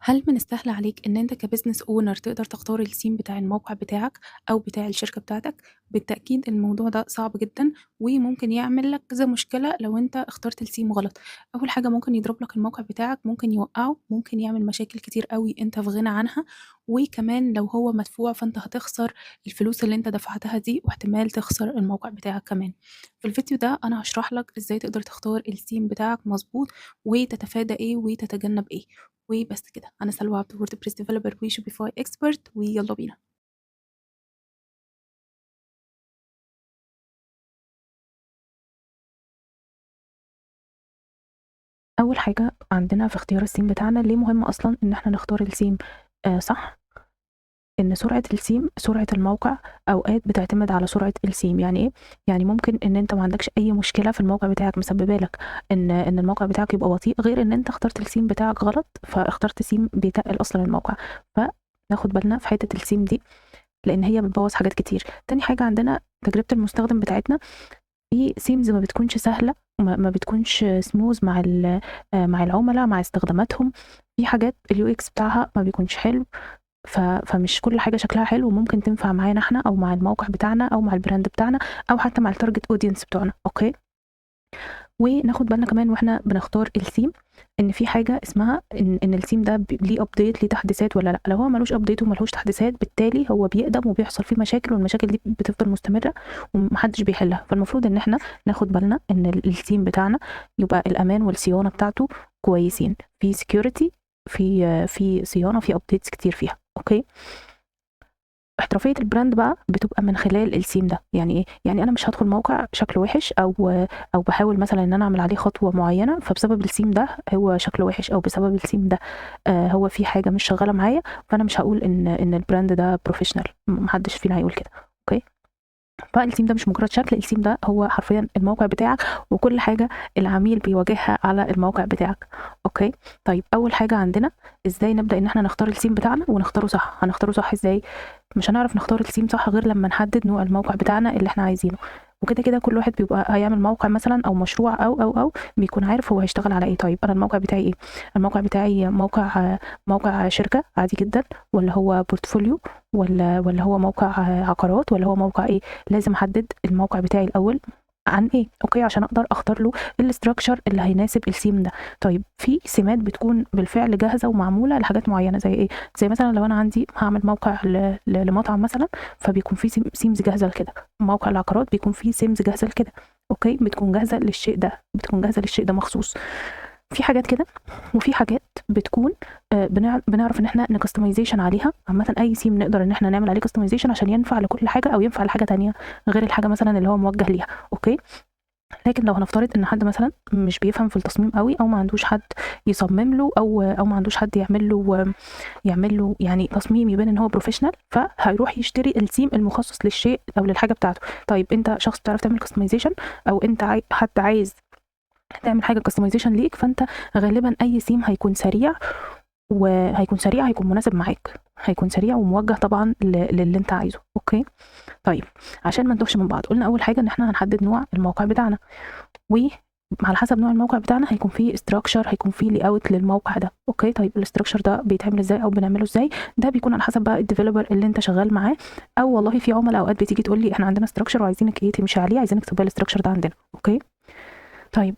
هل من السهل عليك إن أنت كbusiness owner تقدر تختار الثيم بتاع الموقع بتاعك أو بتاع الشركة بتاعتك؟ بالتأكيد الموضوع ده صعب جدًا، وممكن يعمل لك كذا مشكلة لو أنت اخترت الثيم غلط. أول حاجة ممكن يضرب لك الموقع بتاعك، ممكن يوقّعه، ممكن يعمل مشاكل كتير أوي أنت في غنى عنها، وكمان لو هو مدفوع فأنت هتخسر الفلوس اللي أنت دفعتها دي، واحتمال تخسر الموقع بتاعك كمان. في الفيديو ده أنا هاشرح لك إزاي تقدر تختار الثيم بتاعك مضبوط، وتتفادى إيه وتتجنب إيه. وبس كده، أنا سلوى عبد WordPress developer وshopify expert ويلا بينا. أول حاجة عندنا في اختيار الثيم بتاعنا، ليه مهم أصلًا إن إحنا نختار الثيم صح؟ إن سرعة الثيم سرعة الموقع أوقات بتعتمد على سرعة الثيم. يعني إيه؟ يعني ممكن إن أنت ما عندكش أي مشكلة في الموقع بتاعك مسببة لك إن الموقع بتاعك يبقى بطيء، غير إن أنت اخترت الثيم بتاعك غلط، فاخترت ثيم بيتقل أصلًا الموقع. فناخد بالنا في حتة الثيم دي، لإن هي بتبوظ حاجات كتير. تاني حاجة عندنا تجربة المستخدم بتاعتنا. في themes ما بتكونش سهلة، ما بتكونش smooth مع مع العُملا، مع استخداماتهم. في حاجات الUX بتاعها ما بيكونش حلو، فمش كل حاجة شكلها حلو وممكن تنفع معانا إحنا أو مع الموقع بتاعنا أو مع الbrand بتاعنا أو حتى مع الtarget audience بتوعنا، أوكي؟ وناخد بالنا كمان واحنا بنختار الثيم ان في حاجه اسمها ان الثيم ده ليه ابديت، ليه تحديثات ولا لا. لو هو ملوش ابديت وملهوش تحديثات، بالتالي هو بيقدم وبيحصل فيه مشاكل، والمشاكل دي بتفضل مستمره ومحدش بيحلها. فالمفروض ان احنا ناخد بالنا ان الثيم بتاعنا يبقى الامان والصيانه بتاعته كويسين، في security، في صيانه، في ابديتس كتير فيها، اوكي؟ احترافية البراند بقى بتبقى من خلال الثيم ده. يعني ايه؟ يعني انا مش هادخل موقع شكله وحش او باحاول مثلا ان انا اعمل عليه خطوة معينة، فبسبب الثيم ده هو شكله وحش، او بسبب الثيم ده هو في حاجة مش شغالة معايا، فانا مش هقول ان البراند ده بروفيشنال. محدش فينا هيقول كده، اوكي؟ فالثيم ده مش مجرد شكل، الثيم ده هو حرفيا الموقع بتاعك وكل حاجة العميل بيواجهها على الموقع بتاعك، اوكي؟ طيب اول حاجة عندنا، ازاي نبدأ ان احنا نختار الثيم بتاعنا ونختاره صح؟ هنختاره صح ازاي؟ مش هنعرف نختار الثيم صح غير لما نحدد نوع الموقع بتاعنا اللي احنا عايزينه. وكده كده كل واحد بيبقى هيعمل موقع مثلا او مشروع او بيكون عارف هو هيشتغل على ايه. طيب انا الموقع بتاعي ايه؟ الموقع بتاعي موقع شركة عادي جدا، ولا هو بورتفوليو، ولا هو موقع عقارات، ولا هو موقع ايه؟ لازم احدد الموقع بتاعي الاول عن ايه، اوكي؟ عشان اقدر اختار له الاستراكشر اللي هيناسب الثيم ده. طيب في سمات بتكون بالفعل جاهزه ومعموله لحاجات معينه، زي ايه؟ زي مثلا لو انا عندي هعمل موقع لمطعم مثلا، فبيكون في سيمز جاهزه لكده. موقع العقارات بيكون فيه سيمز جاهزه لكده، اوكي؟ بتكون جاهزه للشيء ده، بتكون جاهزه للشيء ده مخصوص. في حاجات كده، وفي حاجات بتكون بنعرف ان احنا نكستمايزيشن عليها. عامه اي سيم نقدر ان احنا نعمل عليه كستمايزيشن عشان ينفع لكل حاجه او ينفع لحاجه تانية غير الحاجه مثلا اللي هو موجه ليها، اوكي؟ لكن لو هنفترض ان حد مثلا مش بيفهم في التصميم قوي، او ما عندوش حد يصمم له، او ما عندوش حد يعمل له يعني تصميم يبان ان هو بروفيشنال، فهيروح يشتري السيم المخصص للشيء او للحاجه بتاعته. طيب انت شخص بتعرف تعمل كستمايزيشن، او انت حد عايز تعمل حاجه كستمايزيشن ليك، فانت غالبا اي سيم هيكون سريع، هيكون مناسب معاك، هيكون سريع وموجه طبعا للي انت عايزه، اوكي؟ طيب عشان ما نتوهش من بعض، قلنا اول حاجه ان احنا هنحدد نوع الموقع بتاعنا، وعلى حسب نوع الموقع بتاعنا هيكون فيه استراكشر، هيكون فيه لي اوت للموقع ده، اوكي؟ طيب الاستراكشر ده بيتعمل ازاي او بنعمله ازاي؟ ده بيكون على حسب بقى الديفلوبر اللي انت شغال معاه، او والله في عملاء اوقات بتيجي تقول لي احنا عندنا استراكشر وعايزينك ايه تمشي عليه، عايزينك تطبقي الاستراكشر ده عندنا، اوكي؟ طيب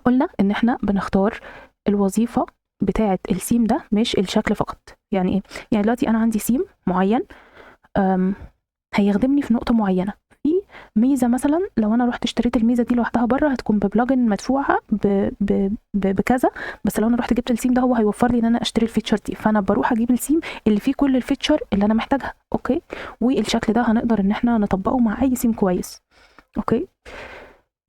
قلنا ان احنا بنختار الوظيفه بتاعه السيم ده مش الشكل فقط. يعني ايه؟ يعني دلوقتي انا عندي سيم معين هيخدمني في نقطه معينه، في ميزه مثلا لو انا رحت اشتريت الميزه دي لوحدها بره هتكون ببلجن مدفوعه بكذا، بس لو انا رحت جبت السيم ده هو هيوفر لي ان انا اشتري الفيتشر دي، فانا بروح اجيب السيم اللي فيه كل الفيتشر اللي انا محتاجها، اوكي؟ والشكل ده هنقدر ان احنا نطبقه مع اي سيم كويس، اوكي؟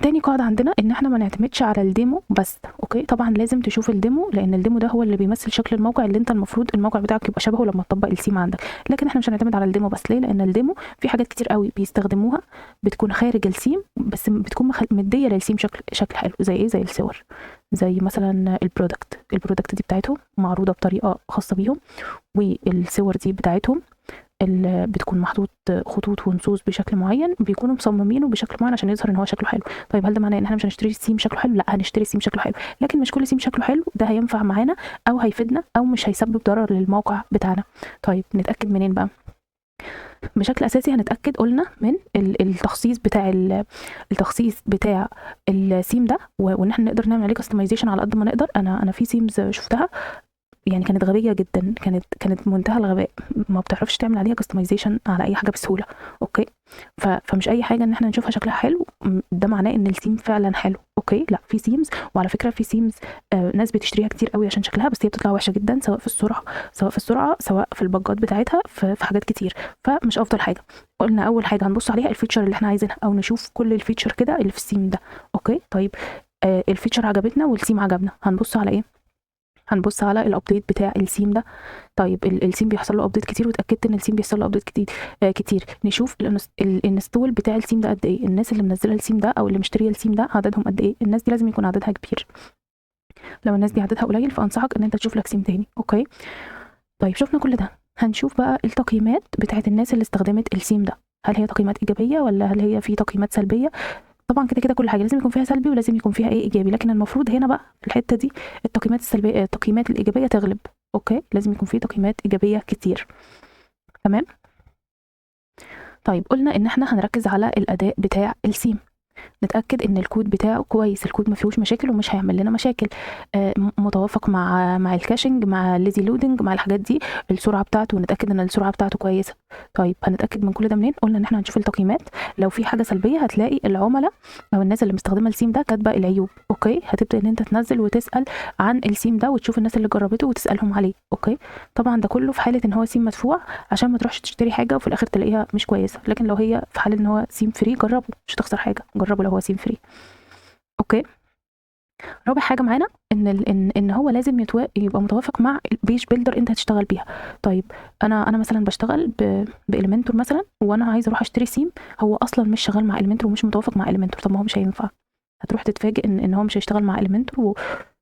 تاني قاعدة عندنا ان احنا ما نعتمدش على الديمو بس، اوكي؟ طبعا لازم تشوف الديمو، لان الديمو ده هو اللي بيمثل شكل الموقع اللي انت المفروض الموقع بتاعك يبقى شبهه لما تطبق السيم عندك. لكن احنا مش هنعتمد على الديمو بس، ليه؟ لان الديمو في حاجات كتير قوي بيستخدموها بتكون خارج السيم، بس بتكون مديه للسيم شكل حلو. زي ايه؟ زي الصور، زي مثلا البرودكت دي بتاعتهم معروضه بطريقه خاصه بيهم، والصور دي بتاعتهم بتكون محطوط خطوط ونصوص بشكل معين، بيكونوا مصممينه بشكل معين عشان يظهر ان هو شكله حلو. طيب هل ده معناه ان احنا مش هنشتري سيم شكله حلو؟ لا، هنشتري سيم شكله حلو، لكن مش كل سيم شكله حلو ده هينفع معانا او هيفيدنا او مش هيسبب ضرر للموقع بتاعنا. طيب نتاكد منين بقى؟ بشكل اساسي هنتاكد قلنا من التخصيص بتاع التخصيص بتاع السيم ده، وان احنا نقدر نعمل عليه كاستمايزيشن على قد ما نقدر. انا في سيمز شفتها يعني كانت غبيه جدا، كانت منتهى الغباء، ما بتعرفش تعمل عليها كاستمايزيشن على اي حاجه بسهوله. اوكي، فمش اي حاجه ان احنا نشوفها شكلها حلو ده معناه ان السيم فعلا حلو. اوكي، لا، في سيمز، وعلى فكره في سيمز ناس بتشتريها كتير قوي عشان شكلها، بس هي بتطلع وحشه جدا، سواء في السرعه سواء في البجات بتاعتها، في حاجات كتير، فمش افضل حاجه. قلنا اول حاجه هنبص عليها الفيتشر اللي احنا عايزينها، او نشوف كل الفيتشر كده اللي في السيم ده. اوكي، طيب الفيتشر عجبتنا والسيم عجبنا، هنبص على ايه؟ هنبص على الابديت بتاع السيم ده. طيب السيم بيحصل له ابديت كتير، واتاكدت ان السيم بيحصل له ابديت كتير كتير. نشوف الانستول بتاع السيم ده قد ايه، الناس اللي منزله السيم ده او اللي مشتريه السيم ده عددهم قد ايه. الناس دي لازم يكون عددها كبير، لو الناس دي عددها قليل فانصحك ان انت تشوف لك سيم تاني. اوكي، طيب شفنا كل ده، هنشوف بقى التقييمات بتاعت الناس اللي استخدمت السيم ده، هل هي تقييمات ايجابيه ولا هل هي في تقييمات سلبيه. طبعا كده كده كل حاجه لازم يكون فيها سلبي ولازم يكون فيها ايجابي، لكن المفروض هنا بقى في الحته دي التقييمات السلبيه، التقييمات الايجابيه تغلب. اوكي، لازم يكون في تقييمات ايجابيه كتير. تمام. طيب قلنا ان احنا هنركز على الاداء بتاع السيم، نتاكد ان الكود بتاعه كويس، الكود ما فيهوش مشاكل ومش هيعمل لنا مشاكل، متوافق مع الكاشنج، مع الليزي لودنج، مع الحاجات دي، السرعه بتاعته، ونتاكد ان السرعه بتاعته كويسه. طيب هنتاكد من كل ده منين؟ قلنا ان احنا هنشوف التقييمات، لو في حاجه سلبيه هتلاقي العملاء او الناس اللي مستخدمه السيم ده كاتبه العيوب. اوكي، هتبدا ان انت تنزل وتسال عن السيم ده وتشوف الناس اللي جربته وتسالهم عليه. اوكي، طبعا ده كله في حاله ان هو سيم مدفوع، عشان ما تروحش تشتري حاجه وفي الاخر تلاقيها مش كويسه، لكن لو هي في حاله ان هو سيم فري جربه، مش هتخسر حاجه، جربه لو هو سيم فري. اوكي، رابع حاجه معانا ان هو لازم يبقى متوافق مع البيج بيلدر انت هتشتغل بيها. طيب انا مثلا بشتغل باليمنتور مثلا، وانا عايزه اروح اشتري سيم هو اصلا مش شغال مع اليمنتور ومش متوافق مع اليمنتور، طب ما هو مش هينفع، هتروح تتفاجئ ان هو مش هيشتغل مع اليمنتور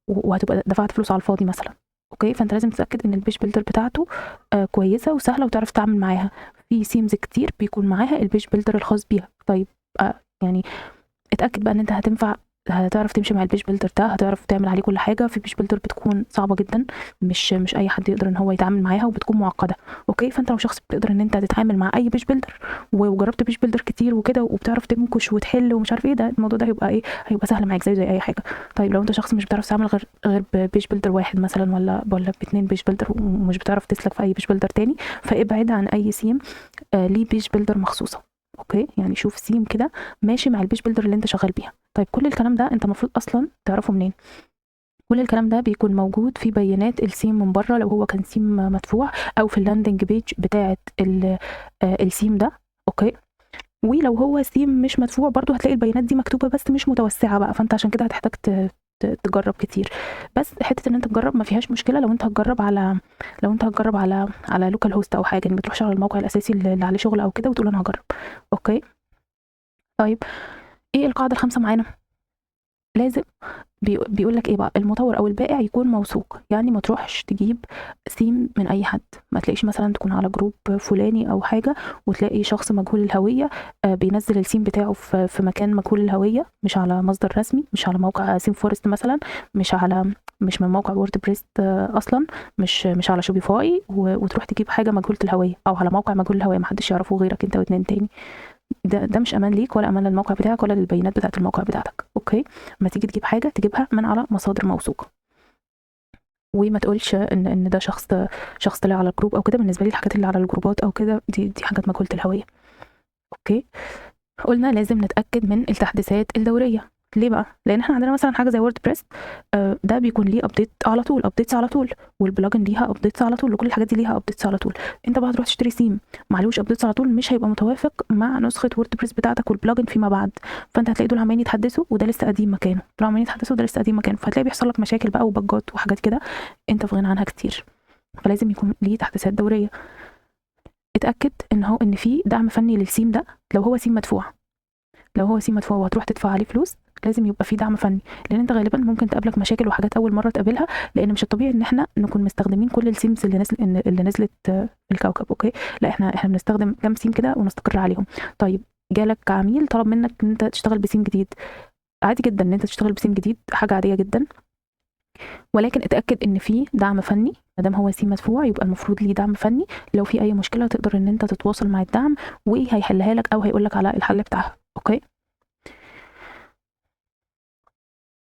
وهتبقى دفعت فلوس على الفاضي مثلا. اوكي، فانت لازم تتاكد ان البيج بيلدر بتاعته كويسه وسهله وتعرف تتعامل معاها. في سيمز كتير بيكون معاها البيج بيلدر الخاص بيها. طيب يعني اتاكد بقى ان انت هتعرف تمشي مع البيج بيلدر ده، هتعرف تعمل عليه كل حاجه. في بيج بيلدر بتكون صعبه جدا، مش اي حد يقدر ان هو يتعامل معاها، وبتكون معقده. اوكي، فانت لو شخص بتقدر ان انت تتعامل مع اي بيج بيلدر وجربت بيج بيلدر كتير وكده وبتعرف تنكش وتحل ومش عارف ايه، ده الموضوع ده هيبقى ايه، هيبقى سهل معاك زي اي حاجه. طيب لو انت شخص مش بتعرف تتعامل غير ببيج بيلدر واحد مثلا، ولا باتنين بيج بيلدر، ومش بتعرف تسلك في اي بيج بيلدر تاني، فابعد عن اي سيم ليه بيج بيلدر مخصوصه. اوكي، يعني شوف سيم كده ماشي مع البيج بيلدر اللي انت شغال بيها. طيب كل الكلام ده انت المفروض اصلا تعرفه منين؟ كل الكلام ده بيكون موجود في بيانات السيم من بره، لو هو كان سيم مدفوع، او في اللاندنج بيج بتاعه السيم ده. اوكي، ولو هو سيم مش مدفوع برضو هتلاقي البيانات دي مكتوبه بس مش متوسعه بقى، فانت عشان كده هتحتاج تجرب كتير. بس حته ان انت تجرب ما فيهاش مشكله، لو انت هتجرب على لوكال هوست او حاجه، يعني ما تروحش على الموقع الاساسي اللي عليه شغل او كده وتقول انا هجرب. اوكي، طيب ايه القاعده الخامسه معانا؟ لازم بيقول لك ايه بقى، المطور او البائع يكون موثوق، يعني ما تروحش تجيب سيم من اي حد، ما تلاقيش مثلا تكون على جروب فلاني او حاجه وتلاقي شخص مجهول الهويه بينزل السيم بتاعه في مكان مجهول الهويه، مش على مصدر رسمي، مش على موقع سيم فورست مثلا، مش من موقع ووردبريس اصلا، مش على شوبيفاي، وتروح تجيب حاجه مجهوله الهويه او على موقع مجهول الهويه ما حدش يعرفه غيرك انت واتنين تاني. ده مش امان ليك ولا امان للموقع بتاعك ولا للبيانات بتاعه الموقع بتاعتك. اوكي، لما تيجي تجيب حاجه تجيبها من على مصادر موثوقه، وما تقولش ان ده شخص طلع على الجروب او كده. بالنسبه لي الحاجات اللي على الجروبات او كده دي حاجات مجهوله الهويه. اوكي، قلنا لازم نتاكد من التحديثات الدوريه. ليه بقى؟ لان احنا عندنا مثلا حاجه زي ووردبريس ده بيكون ليه ابديت على طول، ابديتس على طول، والبلجن ليها ابديتس على طول، وكل الحاجات دي ليها ابديتس على طول. انت بقى هتروح تشتري سيم معلوش ابديتس على طول، مش هيبقى متوافق مع نسخه ووردبريس بتاعتك والبلجن فيما بعد، فانت هتلاقي دول عمالين يتحدثوا وده لسه قديم مكانه، دول عمالين يتحدثوا وده لسه قديم مكانه، فهتلاقي بيحصل لك مشاكل بقى وبجات وحاجات كده انت في غنى عنها كتير. فلازم يكون ليه تحديثات دوريه. اتاكد ان في دعم فني للسيم ده لو هو سيم مدفوع، وهتروح تدفع عليه فلوس لازم يبقى في دعم فني، لان انت غالبا ممكن تقابلك مشاكل وحاجات اول مره تقابلها، لان مش الطبيعي ان احنا نكون مستخدمين كل السيمز اللي نزلت في الكوكب. اوكي، لا احنا بنستخدم كام سيم كده ونستقر عليهم. طيب جالك عميل طلب منك ان انت تشتغل بسيم جديد، عادي جدا ان انت تشتغل بسيم جديد، حاجه عاديه جدا، ولكن اتاكد ان في دعم فني. ما دام هو سيم مدفوع يبقى المفروض ليه دعم فني، لو في اي مشكله تقدر ان انت تتواصل مع الدعم وهيحلها لك او هيقول لك على الحل بتاعها. اوكي،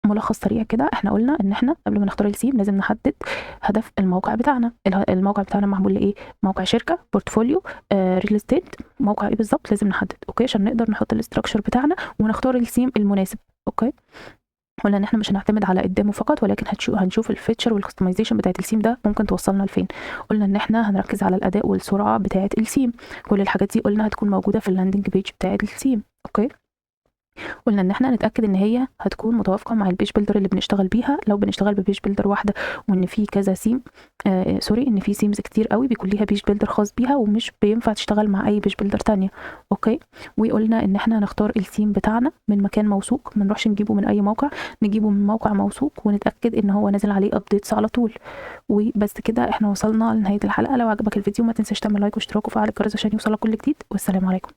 ملخص سريع كده، احنا قلنا ان احنا قبل ما نختار السيم لازم نحدد هدف الموقع بتاعنا. الموقع بتاعنا معمول لايه؟ موقع شركه، بورتفوليو، ريل استيت، موقع ايه بالظبط لازم نحدد. اوكي، عشان نقدر نحط الاستراكشر بتاعنا ونختار السيم المناسب. اوكي، قلنا ان احنا مش هنعتمد على الديمو فقط، ولكن هنشوف الفيتشر والكستمايزيشن بتاعت السيم ده ممكن توصلنا لفين. قلنا ان احنا هنركز على الاداء والسرعه بتاعت السيم، كل الحاجات دي قلنا هتكون موجوده في اللاندنج بيج بتاعت السيم. اوكي، قلنا ان احنا نتاكد ان هي هتكون متوافقه مع البيج بيلدر اللي بنشتغل بيها، لو بنشتغل ببيج بيلدر واحده، وان في كذا سيم سوري ان في سيمز كتير قوي بيكون ليها بيج بيلدر خاص بيها ومش بينفع تشتغل مع اي بيج بيلدر تانية. اوكي، وقلنا ان احنا هنختار السيم بتاعنا من مكان موثوق، ما نروحش نجيبه من اي موقع، نجيبه من موقع موثوق ونتاكد ان هو نازل عليه ابديتس على طول. وبس كده احنا وصلنا لنهايه الحلقه. لو عجبك الفيديو ما تنساش تعمل لايك واشتراك وفعل الجرس عشان يوصلك كل جديد، والسلام عليكم.